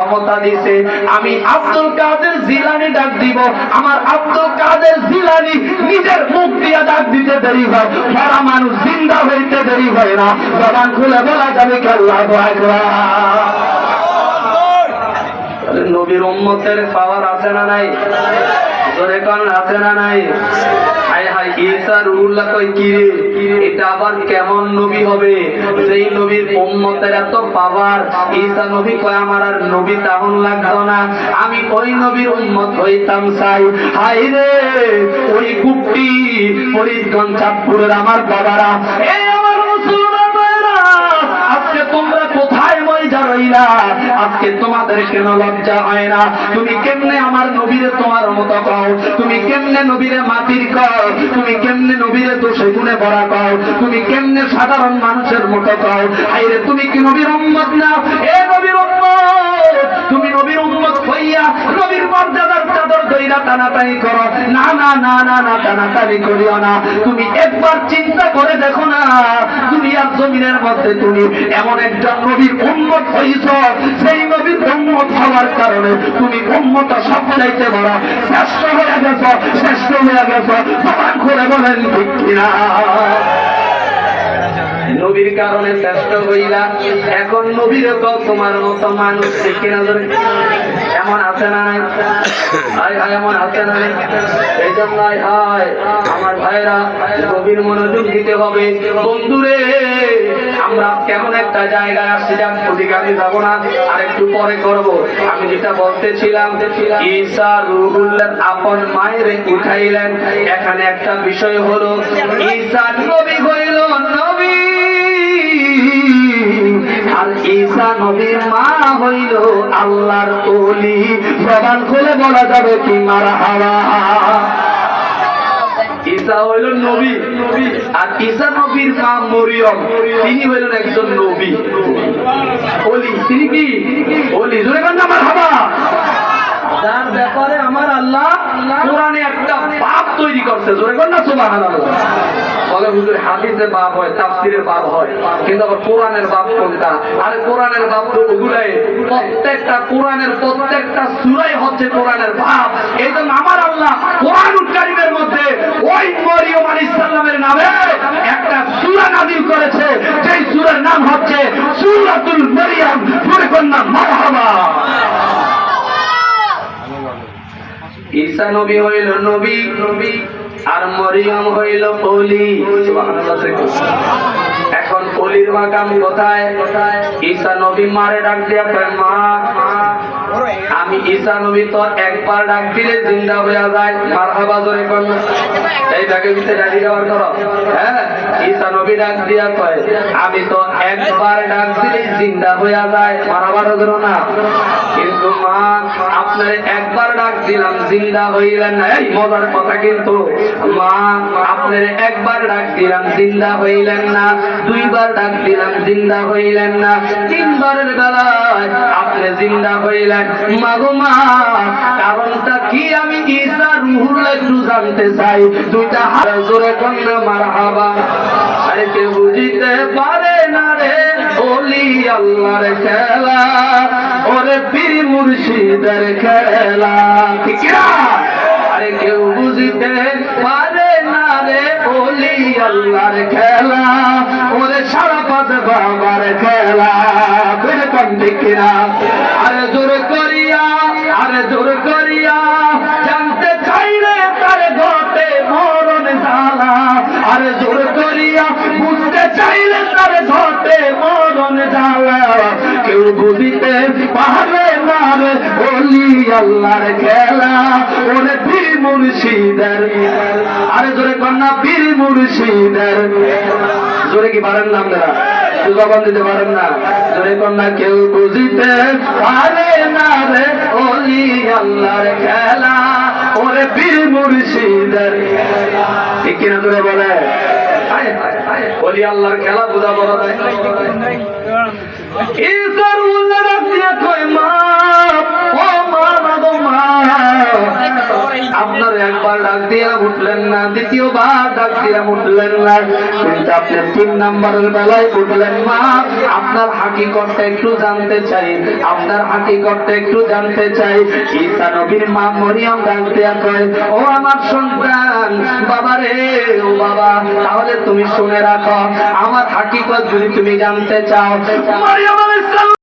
ক্ষমতা দিয়েছে। আমি আব্দুল কাদের জিলানী ডাক দিব, আমার আব্দুল কাদের জিলানী নিজের মুখ দিয়ে ডাক দিতে দেরি হয়, মরা মানুষ জিন্দা হইতে দেরি হয় না। জবান খুলে বলা যাবে কি আল্লাহু আকবার। নবীর উম্মতের পাওয়ার আছে না নাই? জোরে কোন আছে না নাই? হায় হায়, ঈসা রুহুল্লাহ কই কি রে, এটা আবার কেমন নবী হবে যেই নবীর উম্মতের এত পাওয়ার? ঈসা নবী কয় আমার আর নবী তাহন লাগতো না, আমি ওই নবীর উম্মত হইতাম চাই। হায় রে ওই কুপটি ফরিদগঞ্জ চাঁদপুরের আমার বাবারা, এই আমার মুসলমান ভাইরা, আজকে তোমরা কোথায় ময়জা রইলা? আজকে তোমাদের কেন লজ্জা হয় না? তুমি কেমনে আমার নবীরে তোমার মতো কও? তুমি কেমনে নবীরে মাটির কও? তুমি কেমনে নবীরে দোষে গুণে ভরা কও? তুমি কেমনে সাধারণ মানুষের মতো কও? হায়রে তুমি কি নবীর উম্মত না? এ নবীর উম্মত, তুমি নবীর উম্মত হইয়া নবীর মর্যাদার চাদর ধইরা টানাটানি করো? না না না না না, টানাটানি করিও না। তুমি একবার চিন্তা করে দেখো না, দুনিয়ার জমিনের মধ্যে তুমি এমন একজন নবীর উম্মত হইছ, সেই নবীর উম্মত হওয়ার কারণে তুমি উম্মত সবচাইতে বড় শ্রেষ্ঠ হয়ে গেছ, শ্রেষ্ঠ হয়ে গেছ। জবান খুলে বলেন ঠিক কিনা? নবীর কারণে শ্রেষ্ঠ হইলা, এখন নবীর কও তোমার মতো মানুষ ঠিক কিনা? এমন আছে না নাই? হায় হায়, এমন আছে না নাই? এই জন্য হায় আমার ভাইরা, নবীর মনোযোগ দিতে হবে। বন্ধুরে, আমরা কেমন একটা জায়গায় আসছি, যাক ওদিকে আমি যাবো না, আর একটু পরে করব। আমি যেটা বলতেছিলাম, ঈসা রুহুল্লাহ আপন মায়ের উঠাইলেন। এখানে একটা বিষয় হলো, ঈসা নবী হইল নবী, আর ঈসা নবীর মা হইল আল্লাহর ওলি। জবান খুলে বলা যাবে কি মারহাবা? ঈসা হইল নবী, আর ঈসা নবীর মা মরিয়ম, তিনি হইলেন একজন নবী ওলি। তিনি কি ওলি? জোরে বলেন না মারহাবা। যার ব্যাপারে আমার আল্লাহ কোরআনে একটা বাব তৈরি করছে, জোরে বলেন না সুবহানাল্লাহ। বলে হুজুর হাদিসে বাব হয়, তাফসীরের বাব হয়, কিন্তু আবার কোরআনের বাব কোনটা? আরে কোরআনের বাব তো ওগুলাই, প্রত্যেকটা কোরআনের প্রত্যেকটা সূরাই হচ্ছে কোরআনের বাব। এইজন্য আমার আল্লাহ কোরআনুল কারীমের মধ্যে ওই মরিয়ম আলাইহিস সালামের নামে একটা সূরা নাযিল করেছে, যেই সূরার নাম হচ্ছে সূরাতুল মারইয়াম। জোরে বলেন না মারহাবা। ঈসা নবী হইল নবী, আর মরিয়ম হইল ওলি। এখন ওলির মাকাম কোথায়? ঈসা নবী মারে ডাক দিয়া কয়, মা আমি ঈসা নবী তো একবার ডাক দিলে জিন্দা হয়ে যায়। মারহাবা জোরে কোন? এই ব্যাগের ভিতরে ডাকি দেওয়ার করো। হ্যাঁ, ঈসা নবী ডাক দিয়া কয়, আমি তো একবার ডাক দিলে জিন্দা হয়ে যায়। মারহাবা জোরে না? কিন্তু মা আপনার একবার ডাক দিলাম জিন্দা হইলেন না। এই মজার কথা কিন্তু, মা আপনার একবার ডাক দিলাম জিন্দা হইলেন না, দুইবার ডাক দিলাম জিন্দা হইলেন না, তিনবারের বেলায় আপনি জিন্দা হইলেন। মাগো মা, কারণটা কি আমি ঈসা রুহুল্লাহ একটু জানতে চাই। দুইটা হাত জোরে কন্যা মারহাবা। আরে কেউ বুঝিতে পারে না রে ওলি আল্লাহর খেলা, ওরে পীর মুর্শিদের খেলা, ঠিক না? আরে কেউ বুঝিতে পারে না রে ওলি আল্লাহর খেলা, ওরে সারাপাত বাবার খেলা। বেরকম ঠিক না? আরে জোর করিয়া, আরে জোর করিয়া জানতে চাইলে তার ঘটে মরণ জ্বালা। আরে জোর করিয়া বুঝতে চাইলে তার ঘটে মরণ জ্বালা। কেউ বুঝিতে পারে না রে ওলি আল্লাহর খেলা, ওরে পীর মুর্শিদের। আরে জোরে কন্যা পীর মুর্শিদের। জোরে কি পারেন না আপনারা? জবান দিতে পারেন না? জোরে কন্যা কেউ বুঝিতে পারে না রে ওলি আল্লাহর খেলা, ওরে পীর মুর্শিদের। ঠিক কিনা জোরে বলে? ওলি আল্লাহর খেলা বুঝা বড় নাই। ঈসা রুহুল্লাহ ডাক দিয়া কয়, মা ও মা, গো মা, আপনার একবার ডাক দিয়া উঠলেন না, দ্বিতীয়বার ডাক দিয়ে উঠলেন না, কিন্তু আপনি 3 নম্বরের বেলায় উঠলেন। মা, আপনার হাকিকতটা একটু জানতে চাই, আপনার হাকিকতটা একটু জানতে চাই। ঈসা নবীর মা মরিয়ম ডাক দিয়া কয়, ও আমার সন্তান, বাবা রে, ও বাবা, তাহলে তুমি শুনে রাখো, আমার হাকিকত যদি তুমি জানতে চাও, মরিয়ম আলাইহিস সালাম